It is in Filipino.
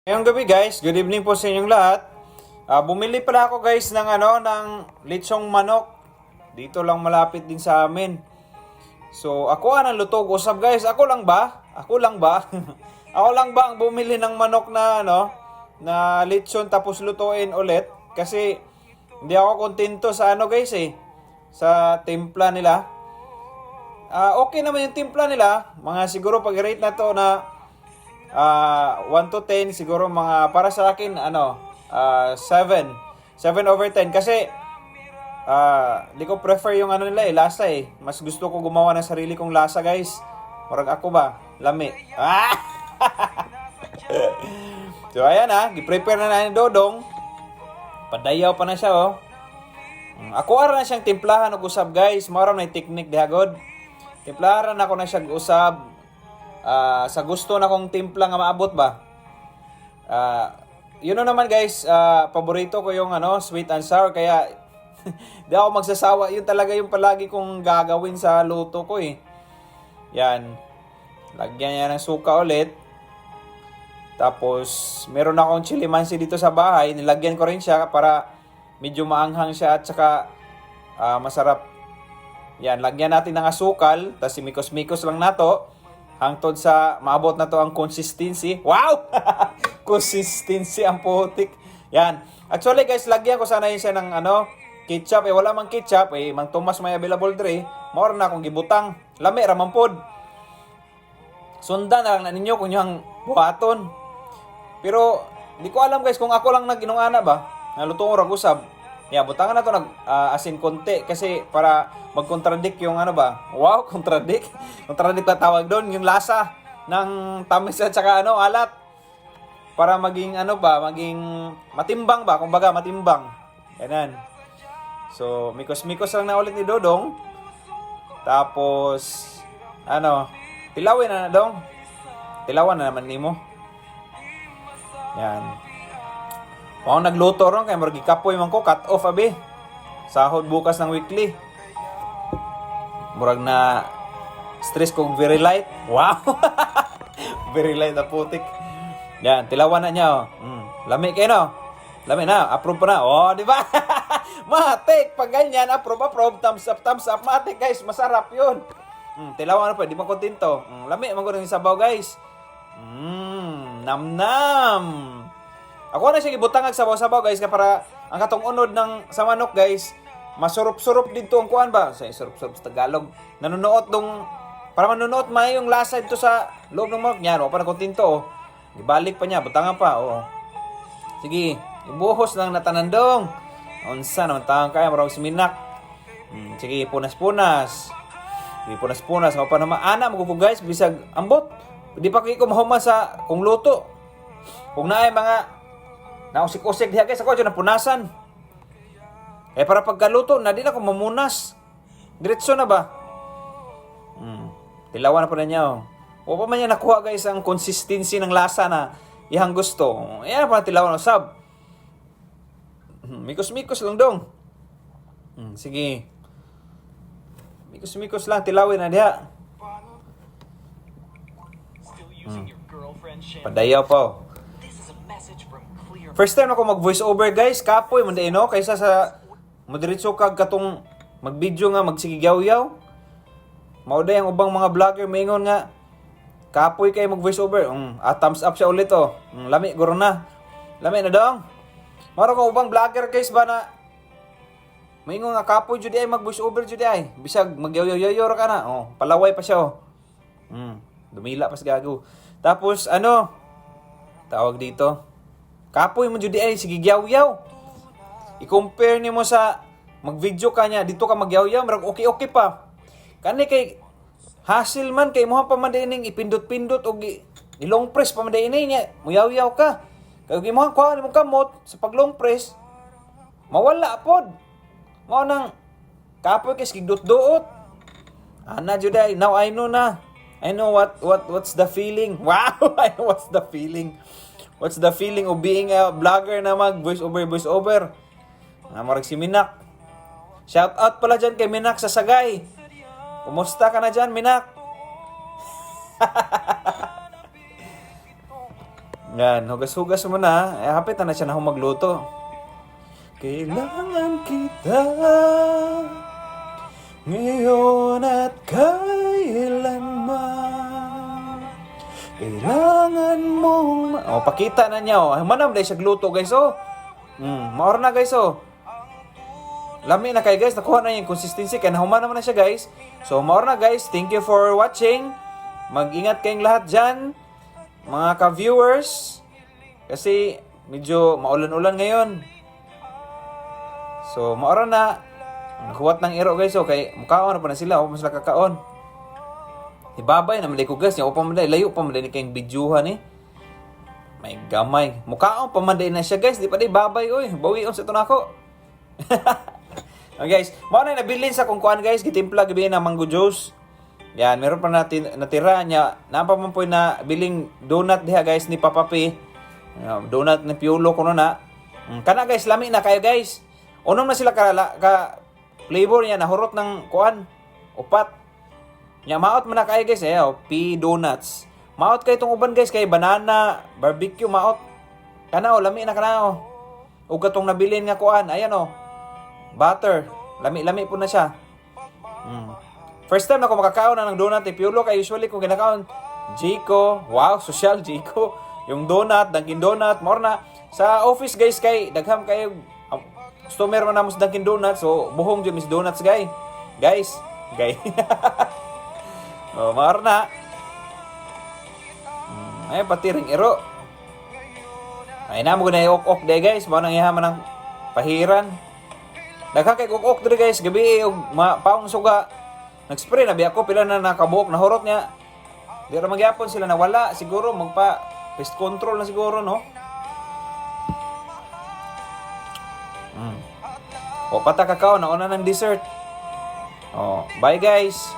Ngayong gabi guys, good evening po sa inyong lahat. Bumili pala ako guys ng litsong manok. Dito lang malapit din sa amin. So ako ang lutog usab guys. Ako lang ba? Ako lang ba? Ako lang ba ang bumili ng manok na lechon tapos lutuin ulit? Kasi hindi ako kontento sa guys sa timpla nila. Okay naman yung timpla nila. Mga siguro pag-rate na to na 1 to 10 siguro mga para sa akin 7 over 10 kasi di ko prefer yung nila lasa mas gusto ko gumawa ng sarili kong lasa guys. Parang ako ba lami so ayan gi-prepare na ni Dodong, padayaw pa na siya ako ara na siyang timplahan og usab guys. Mao ra na technique dihagod, timplahan ako na siya usab. Sa gusto na kong timpla nga maabot ba. Yun naman guys, paborito ko yung sweet and sour kaya di ako magsasawa. Yun talaga yung palagi kong gagawin sa luto ko Yan. Lagyan niya ng suka ulit. Tapos meron akong chili mansi dito sa bahay. Nilagyan ko rin siya para medyo maanghang siya at saka masarap. Yan, lagyan natin ng asukal, tapos mikos-mikos lang nato. Hangtod sa maabot na to ang consistency. Wow! Consistency ang putik. Yan. Actually guys, lagyan ko sana yun siya ng ketchup. Wala mang ketchup. Mang Tomas may available dre. Maura na akong gibutang. Lami, ramang pod. Sundan na lang na ninyo kung yung buhaton. Pero, di ko alam guys kung ako lang nag-inungana ba. Nalutong orag usab. Butangan na to asin konti kasi para mag-contradict yung Wow, contradict. Contradict na tawag doon, yung lasa ng tamis at saka alat. Para maging maging matimbang ba, kumbaga matimbang. Ganun. So, mikos-mikos lang na ulit ni Dodong. Tapos tilawin na Dong. Tilawan na naman nimo. Yan. Ako nagluto ron kay margi kapoy man ko, cut off abi. Sahod bukas ng weekly. Murag na stress ko very light. Wow. Very light na putik. Yan, tilawan na niya Lami kayo Lami na, approve pa na. Di ba? Matik pag ganyan, approve, thumbs up. Matik guys, masarap 'yun. Tilawan na pa, di man kontento. Lami man ko ng sabaw guys. Nam. Ako na siya gibutang ag sabaw-sabaw guys kaya para ang katong unod ng sa manok guys, masurup-surup dito ang kuan ba? Sa surup-surup sa Tagalog. Nanunuot dong para manunuot may yung lasa dito sa loob ng manok niya, pa na kontento Ibalik pa niya, butangan pa Sige, ibuhos lang na tanandong. Unsa naman taang kaya marang siminak. Sige, punas-punas. Sige, punas-punas. Ako pa naman ana mo guys, bisag ambot. Di pa ko mahuman sa kung luto. Kung naay mga nausik-usik diha guys, ako dyan napunasan. Para pagkaluto, na di na ako mamunas. Diretso na ba? Tilawan na po na niya O pa man niya nakuha guys ang consistency ng lasa na ihang gusto. Ayan pa tilawan usab. Mikos-mikos lang Dong. Sige. Mikos-mikos lang, tilawin na diha. Padayaw po. First time ako mag-voice over guys, kapoy man din kaysa sa madiretso kag katong mag-video nga magsigigyaw-yaw. Mao day ang ubang mga vlogger maingon nga kapoy kay mag-voice over. Thumbs up siya ulit lami guro na. Lami na Dong. Mao ka ubang vlogger guys ba na maingon nga kapoy jud ay mag-voice over jud ay. Bisag magyaw-yaw ka na. Palaway pa siya dumila pas gago. Tapos tawag dito. Kapoy mo jud ay sige gyaw-yaw. I-compare nimo sa mag-video ka niya, dito ka magyaw-yaw, marag okay pa. Kani kay hassle man kay mo pa man dining ipindot-pindot og ilong press pa man dining niya, muyaw-yaw ka. Kay mo kuha nimo kamot sa paglong press, mawala pod. Mao nang kapoy kay sigdot-duot. Ana jud ay, now I know na. I know what's the feeling. Wow, I know what's the feeling. What's the feeling of being a vlogger na mag voice over? Marag si Minak. Shout out pala dyan kay Minak sa Sagay. Kumusta ka na dyan, Minak? Yan, hugas-hugas mo na. Hapit na siya na magluto. Kailangan kita ngayon at kailanman. Kailangan mong... pakita na niya. Manam dahil siya gluto, guys, maor na, guys, Lami na kayo, guys. Nakuha na yung consistency. Kaya nahuman naman na siya, guys. So, maor na, guys. Thank you for watching. Mag-ingat kayong lahat dyan, mga ka-viewers. Kasi medyo maulan-ulan ngayon. So, maor na. Nakuhat ng iro, guys. Kaya mukhaon na pa na sila. Mas sila kakaon. Ibabay na malay ko, guys. Yung pamanday. Layo pamanday ni kayong bidyuhan, May gamay. Mukhaon pamanday na siya, guys. Di pa di babay, bawion sa ito na ako. Okay, guys, mao na nabilin sa kung kuan, guys, gitimpla gabi na mango juice. Yan, meron pa natin natira niya. Napa man po na biling donut diha, guys, ni Papa P. Donut ni Piolo kuno na. Kana, guys, lami na kayo, guys. Unom na sila ka flavor niya nahurot ng kuan, upat. Nya maot man na kayo, guys, P donuts. Maot kay itong uban, guys, kay banana barbecue maot. Kana lami na kana ug katong nabilin nga kuan, ayan butter. Lami-lami po na siya. First time na ako makakaon na ng donut. Piulo kay usually kung kinakaon Jiko. Wow, social Jiko. Yung donut, Dunkin Donut. More na. Sa office, guys, kay dagham kayo customer man namos Dunkin Donut. So, buhong dyan Miss Donuts, guys. Guys. More na. Ay, pati ring iro. Ay, namo ko na ok-ok day, guys. Mga nang ihaman ng pahiran. Nagkakay kuk-ok dito, guys, gabi paong suga. Nag-spray na biya ko, pila na nakabuok na horot niya. Di ra magyapon sila nawala, siguro magpa pest control na siguro, no? Pata kakao na una ng dessert. Bye, guys.